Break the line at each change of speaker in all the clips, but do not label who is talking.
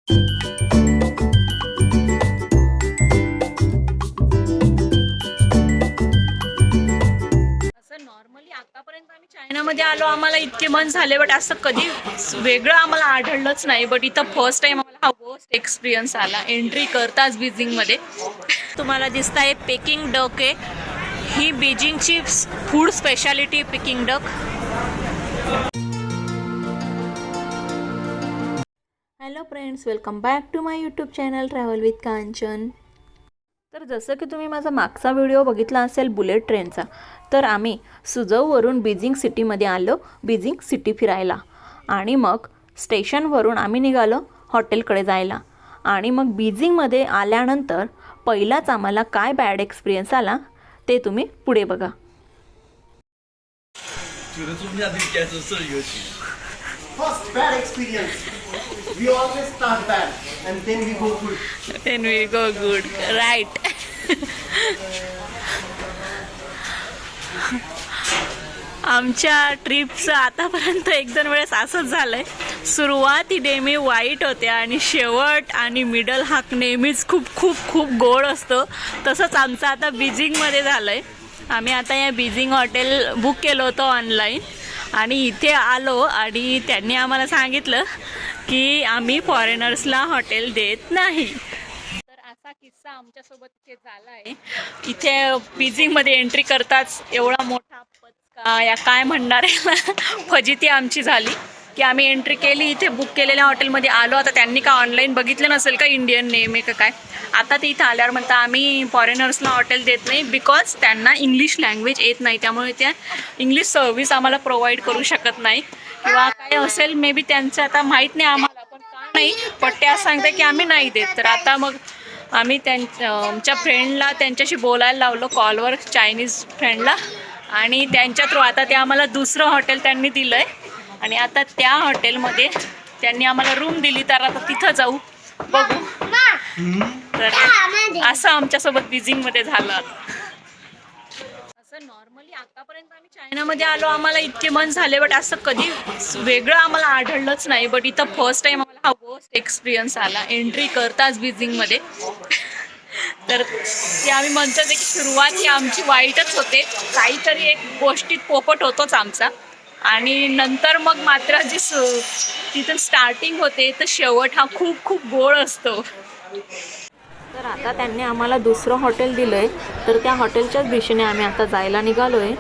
Normally आतापर्यंत आम्ही चायनामध्ये आलो, आम्हाला इतके मन झाले, बट असं कधी वेगळं आम्हाला आढळलंच नाही. बट इथं फर्स्ट टाइम आम्हाला हा वर्स्ट एक्सपिरियन्स आला एंट्री करताच बीजिंगमध्ये. तुम्हाला दिसत आहे पेकिंग डक आहे, ही बीजिंगची food speciality Peking duck. Hello friends, welcome back to my YouTube channel travel with Kanchan. तर जसं की तुम्ही माझा मागचा व्हिडिओ बघितला असेल बुलेट ट्रेनचा, तर आम्ही सुझौवरून बीजिंग सिटीमध्ये आलो बीजिंग सिटी फिरायला. आणि मग स्टेशनवरून आम्ही निघालो हॉटेलकडे जायला. आणि मग बीजिंगमध्ये आल्यानंतर पहिलाच आम्हाला काय बॅड एक्सपिरियन्स आला ते तुम्ही पुढे बघा.
First bad experience. We always start bad and then we go good.
Then we go good, right? आमच्या ट्रिपचं आतापर्यंत एक दोन वेळेस असंच झालंय. सुरुवाती नेहमी वाईट होते आणि शेवट आणि मिडल हा नेहमीच खूप खूप खूप गोड असतो. तसंच आमचं आता बीजिंगमध्ये झालंय. आम्ही आता या बीजिंग हॉटेल बुक केलं होतं ऑनलाईन आणि इथे आलो आणि त्यांनी आम्हाला सांगितलं की आम्ही फॉरेनर्सला हॉटेल देत नाही. तर असा किस्सा आमच्यासोबत इथे झाला आहे. इथे बीजिंगमध्ये एंट्री करताच एवढा मोठा पचका या काय म्हणणार आहे फजिती आमची झाली की आम्ही एंट्री केली, इथे बुक केलेल्या हॉटेलमध्ये आलो. आता त्यांनी का ऑनलाईन बघितलं नसेल का इंडियन नेम आहे का काय. आता ते इथं आल्यावर म्हणता आम्ही फॉरेनर्सला हॉटेल देत नाही बिकॉज त्यांना इंग्लिश लँग्वेज येत नाही, त्यामुळे त्या इंग्लिश सर्व्हिस आम्हाला प्रोव्हाइड करू शकत नाही किंवा काय असेल मे बी त्यांचं आता माहीत नाही आम्हाला, पण का नाही पण ते असं सांगतात की आम्ही नाही देत. तर आता मग आम्ही आमच्या फ्रेंडला त्यांच्याशी बोलायला लावलो कॉलवर, चायनीज फ्रेंडला, आणि त्यांच्या थ्रू आता ते आम्हाला दुसरं हॉटेल त्यांनी दिलं आहे. आणि आता त्या हॉटेलमध्ये त्यांनी आम्हाला रूम दिली, तर आता तिथं जाऊ बघू. तर असं आमच्यासोबत बीजिंगमध्ये झालं. असं नॉर्मली आतापर्यंत आम्ही चायनामध्ये आलो, आम्हाला इतके मन झाले, बट असं कधी वेगळं आम्हाला आढळलंच नाही. बट इथं फर्स्ट टाइम आम्हाला हा वर्स्ट एक्सपिरियन्स आला एंट्री करताच बीजिंगमध्ये. तर ते आम्ही म्हणतो की सुरुवात ही आमची वाईटच होते, काहीतरी एक गोष्टीत पोपट होतोच आमचा, आणि नंतर मग मात्र जी तिथून स्टार्टिंग होते तर शेवट हा खूप खूप गोड असतो. तर आता त्यांनी आम्हाला दुसरं हॉटेल दिलं आहे, तर त्या हॉटेलच्याच दिशेने आम्ही आता जायला निघालो आहे.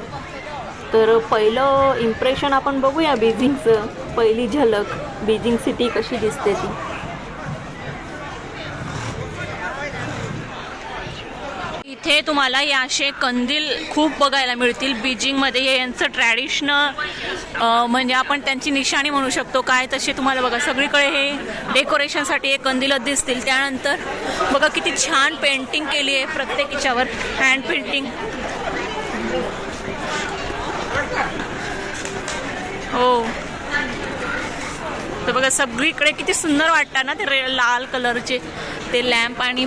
तर पहिलं इम्प्रेशन आपण बघूया बीजिंगचं, पहिली झलक बीजिंग सिटी कशी दिसते ती. इथे तुम्हाला हे असे कंदील खूप बघायला मिळतील बीजिंगमध्ये. हे यांचं ट्रॅडिशनल म्हणजे आपण त्यांची निशाणी म्हणू शकतो काय, तसे तुम्हाला बघा सगळीकडे हे डेकोरेशनसाठी हे कंदीलच दिसतील. त्यानंतर बघा किती छान पेंटिंग केली आहे प्रत्येक याच्यावर, हँड पेंटिंग. हो, तर बघा सगळीकडे किती सुंदर वाटतात ना ते लाल कलरचे ते लॅम्प, आणि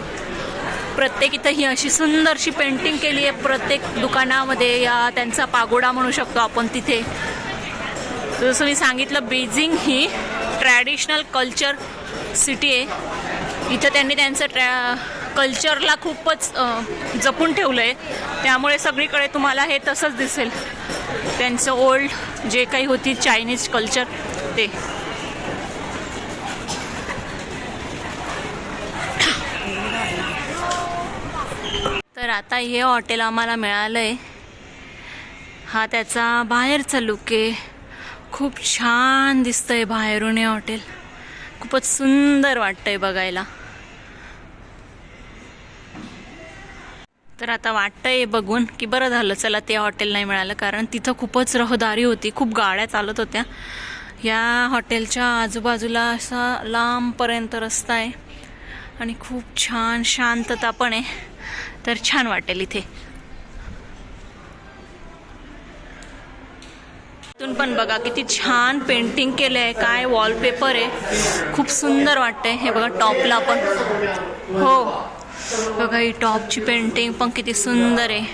प्रत्येक इथं ही अशी सुंदरशी पेंटिंग केली आहे प्रत्येक दुकानामध्ये, या त्यांचा पागोडा म्हणू शकतो आपण तिथे. जसं मी सांगितलं बीजिंग ही ट्रॅडिशनल कल्चर सिटी आहे. इथं त्यांनी त्यांचं कल्चरला खूपच जपून ठेवलं आहे, त्यामुळे सगळीकडे तुम्हाला हे तसंच दिसेल, त्यांचं ओल्ड जे काही होती चायनीज कल्चर ते. तर आता हे हॉटेल आम्हाला मिळालं आहे. हा त्याचा बाहेरचा लुक आहे, खूप छान दिसतंय बाहेरून हे हॉटेल, खूपच सुंदर वाटतंय बघायला. तर आता वाटतंय बघून की बरं झालं चला ते हॉटेल नाही मिळालं, कारण तिथं खूपच रहदारी होती, खूप गाड्या चालत होत्या. या हॉटेलच्या आजूबाजूला असा लांबपर्यंत रस्ता आहे आणि खूप छान शांतता पण आहे, तर छान वाटेल इथे. इथून पण बघा किती छान पेंटिंग केलं आहे, काय वॉलपेपर आहे, खूप सुंदर वाटतंय. हे बघा टॉपला पण, हो बघा ही टॉपची पेंटिंग पण किती सुंदर आहे.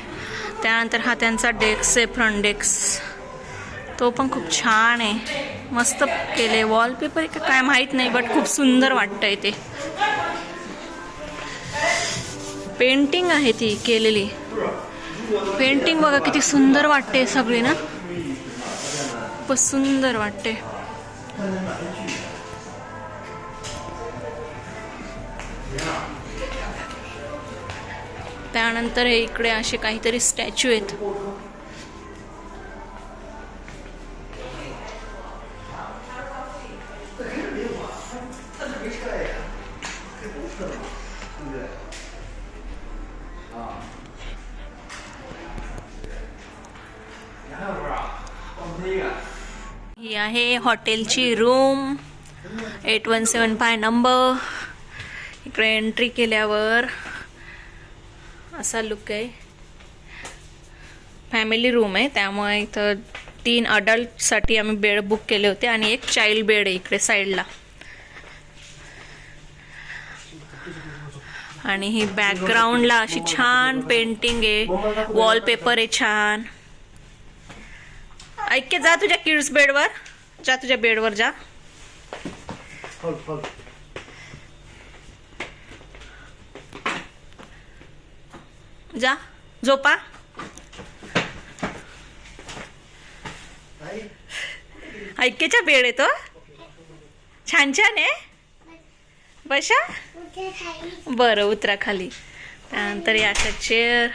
त्यानंतर हा त्यांचा डेस्क आहे, फ्रंट डेस्क, तो पण खूप छान आहे. मस्त केले. वॉलपेपर का काय माहित नाही, बट खूप सुंदर वाटतंय ते. पेंटिंग आहे ती केलेली. पेंटिंग बघा किती सुंदर वाटते सगळी ना, खूप सुंदर वाटते. त्यानंतर हे इकडे असे काहीतरी स्टॅच्यू आहेत. ही आहे हॉटेलची रूम, 8175 नंबर. इकडे एंट्री केल्यावर असा लुक आहे. फॅमिली रूम आहे, त्यामुळे इथं 3 अडल्टसाठी आम्ही बेड बुक केले होते आणि एक चाइल्ड बेड आहे इकडे साईडला. आणि ही बॅकग्राऊंडला अशी छान पेंटिंग आहे, वॉलपेपर आहे छान. ऐक के जा तुझ्या किड्स बेडवर, जा तुझ्या बेडवर जा. जा झोपा. ऐक्याच्या बेड येतो, छान छान आहे. बशा बरं, उतरा खाली. त्यानंतर अशा चेअर,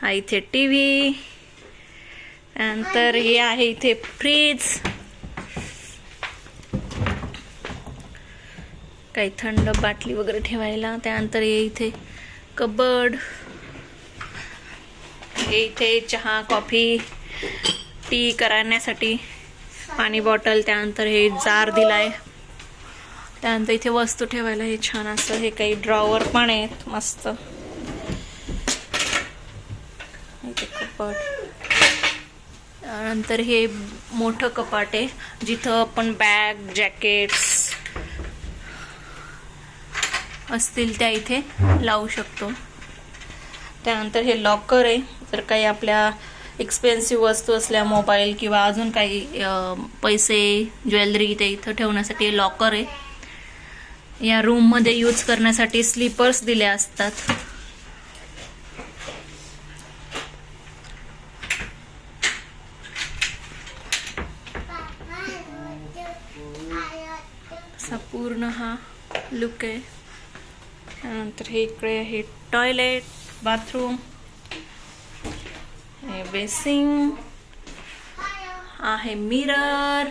हा इथे टीव्ही. त्यानंतर हे आहे इथे फ्रीज, काही थंड बाटली वगैरे ठेवायला. त्यानंतर हे इथे कबर्ड, हे इथे चहा कॉफी टी करण्यासाठी पाणी बॉटल. त्यानंतर हे जार दिलाय. त्यानंतर इथे वस्तू ठेवायला हे छान असं हे काही ड्रॉवर पण आहेत मस्त. इथे कपाट. त्यानंतर हे मोठं कपाट आहे जिथं आपण बॅग जॅकेट्स असतील त्या इथे लावू शकतो. त्यानंतर हे लॉकर आहे, जर काही आपल्या एक्सपेन्सिव्ह वस्तू असल्या, मोबाईल किंवा अजून काही पैसे ज्वेलरी ते इथं ठेवण्यासाठी हे लॉकर आहे. या रूम मध्ये यूज करण्यासाठी स्लीपर्स दिले असतात. असा पूर्ण हा लुक आहे. त्यानंतर हे इकडे आहे टॉयलेट, बाथरूम, हे बेसिंग आहे, मिरर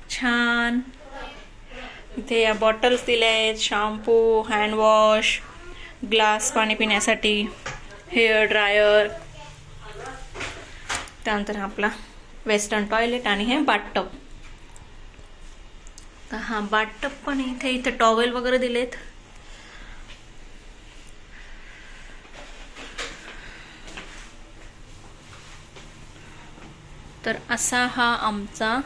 छान. इथे या बॉटल्स दिल्या आहेत, शॅम्पू, हँडवॉश, ग्लास पाणी पिण्यासाठी, हेअर ड्रायर. त्यानंतर आपला वेस्टर्न टॉयलेट आणि हे बाथटब. तर हा बाथटब पण इथे टॉवेल वगैरे दिलेत. तर असा हा आमचा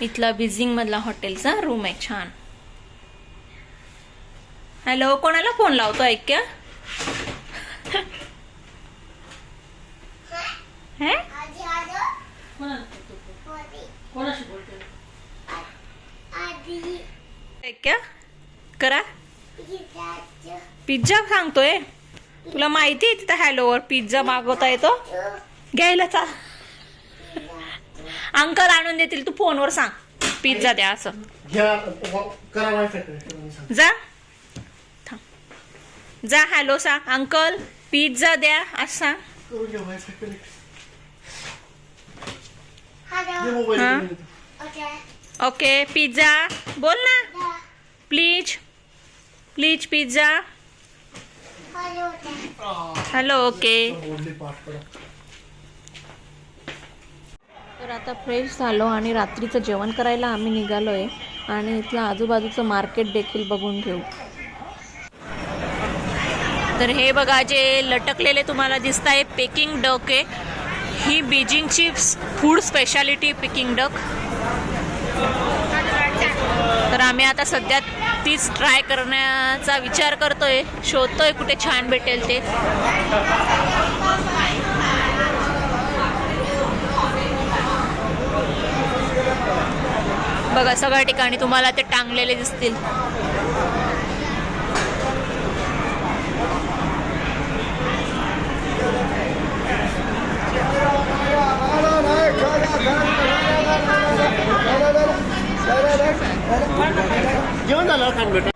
इथला बीजिंग मधला हॉटेलचा रूम आहे छान. हॅलो, कोणाला फोन लावतो ऐक्या? ऐक्या करा. पिझ्झा सांगतोय तुला माहिती आहे तिथं हॅलोवर पिझ्झा मागवता येतो, घ्यायला चा. अंकल आणून देतील, तू फोनवर सांग पिझ्झा द्या असं. जा जा, हॅलो सांग, अंकल पिझ्झा द्या असं सांग. ओके पिझ्झा बोल ना, please please pizza. Hello okay. तर आता फ्रेश झालो आणि रात्रीचं जेवण करायला आम्ही निघालोय आणि इथलं आजूबाजूचं मार्केट देखील बघून घेऊ. तर हे बघा जे लटकलेले तुम्हाला दिसत आहे पेकिंग डक आहे. ही बीजिंगची फूड स्पेशालिटी पेकिंग डक. तर आम्ही आता सध्या तीच ट्राय करण्याचा विचार करतोय, शोधतोय कुठे छान भेटेल ते. बघा सगळ्या ठिकाणी तुम्हाला ते टांगलेले दिसतील.
जेवण झालं खान बेटा.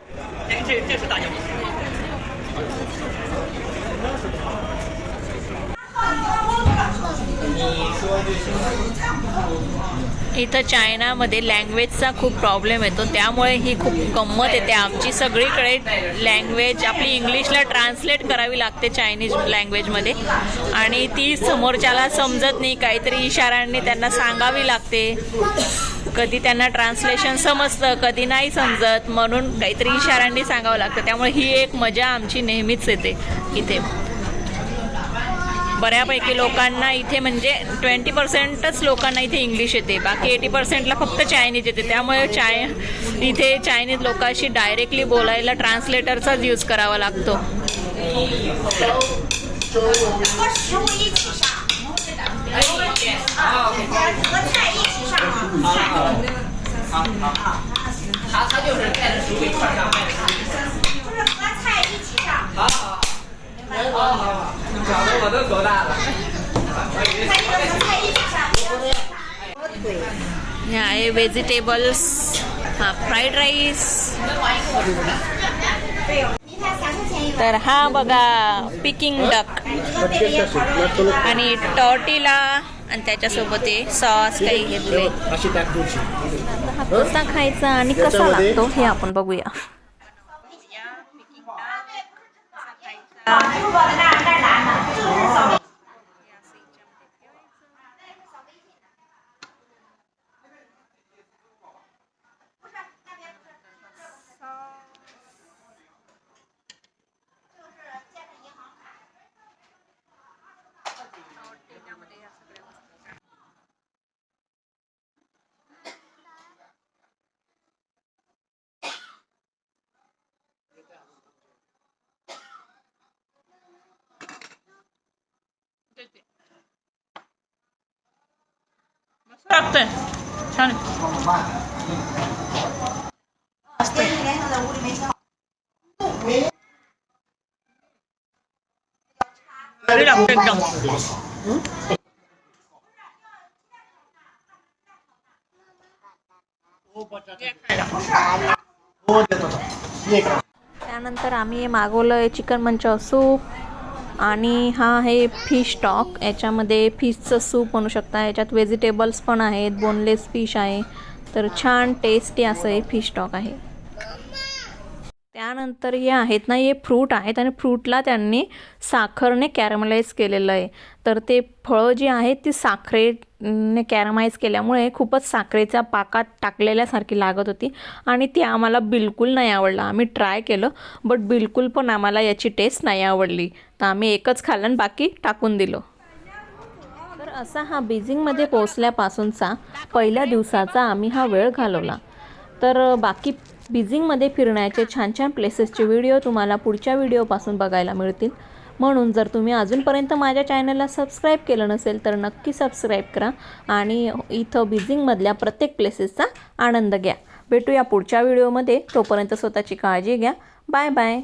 इथं चायनामध्ये लँग्वेजचा खूप प्रॉब्लेम येतो, त्यामुळे ही खूप गंमत येते. आमची सगळीकडे लँग्वेज आपली इंग्लिशला ट्रान्सलेट करावी लागते चायनीज लँग्वेजमध्ये, आणि ती समोरच्याला समजत नाही. काहीतरी इशाऱ्यांनी त्यांना सांगावी लागते. कधी त्यांना ट्रान्सलेशन समजतं, कधी नाही समजत, म्हणून काहीतरी इशाऱ्यांनी सांगावं लागतं. त्यामुळे ही एक मजा आमची नेहमीच येते इथे. बऱ्यापैकी लोकांना इथे म्हणजे 20%च लोकांना इथे इंग्लिश येते, बाकी 80%ला फक्त चायनीज येते. त्यामुळे इथे चायनीज लोकांशी डायरेक्टली बोलायला ट्रान्सलेटरचाच यूज करावा लागतो. हे आहे व्हेजिटेबल्स, हा फ्राईड राईस. तर हा बघा पिकिंग डक आणि टॉर्टिला, आणि त्याच्यासोबत हे सॉस काही घेतले. हा कसा खायचा आणि कसा लागतो हे आपण बघूया. लागतंय छान. एकदम त्यानंतर आम्ही मागवलं चिकन मंचाव सूप, आणि हा आहे फिश स्टॉक. याच्यामध्ये फिशचं सूप म्हणू शकता. याच्यात व्हेजिटेबल्स पण आहेत, बोनलेस फिश आहे. तर छान टेस्टी असं हे फिश स्टॉक आहे. त्यानंतर हे आहेत ना, हे फ्रूट आहेत आणि फ्रूटला त्यांनी साखरने कॅरमलाइज केलेलं आहे. तर ते फळं जी आहेत ती साखरेने कॅरमाइज केल्यामुळे खूपच साखरेच्या पाकात टाकलेल्यासारखी लागत होती, आणि ती आम्हाला बिलकुल नाही आवडलं. आम्ही ट्राय केलं बट बिलकुल पण आम्हाला याची टेस्ट नाही आवडली. तर आम्ही एकच खाल्लं आणि बाकी टाकून दिलं. तर असा हा बीजिंगमध्ये पोहोचल्यापासूनचा पहिल्या दिवसाचा आम्ही हा वेळ घालवला. तर बाकी बीजिंगमध्ये फिरण्याचे छान छान प्लेसेसचे व्हिडिओ तुम्हाला पुढच्या व्हिडिओपासून बघायला मिळतील. म्हणून जर तुम्ही अजूनपर्यंत माझ्या चॅनलला सबस्क्राईब केलं नसेल तर नक्की सबस्क्राईब करा, आणि इथं बीजिंगमधल्या प्रत्येक प्लेसेसचा आनंद घ्या. भेटूया पुढच्या व्हिडिओमध्ये. तोपर्यंत स्वतःची काळजी घ्या. Bye bye.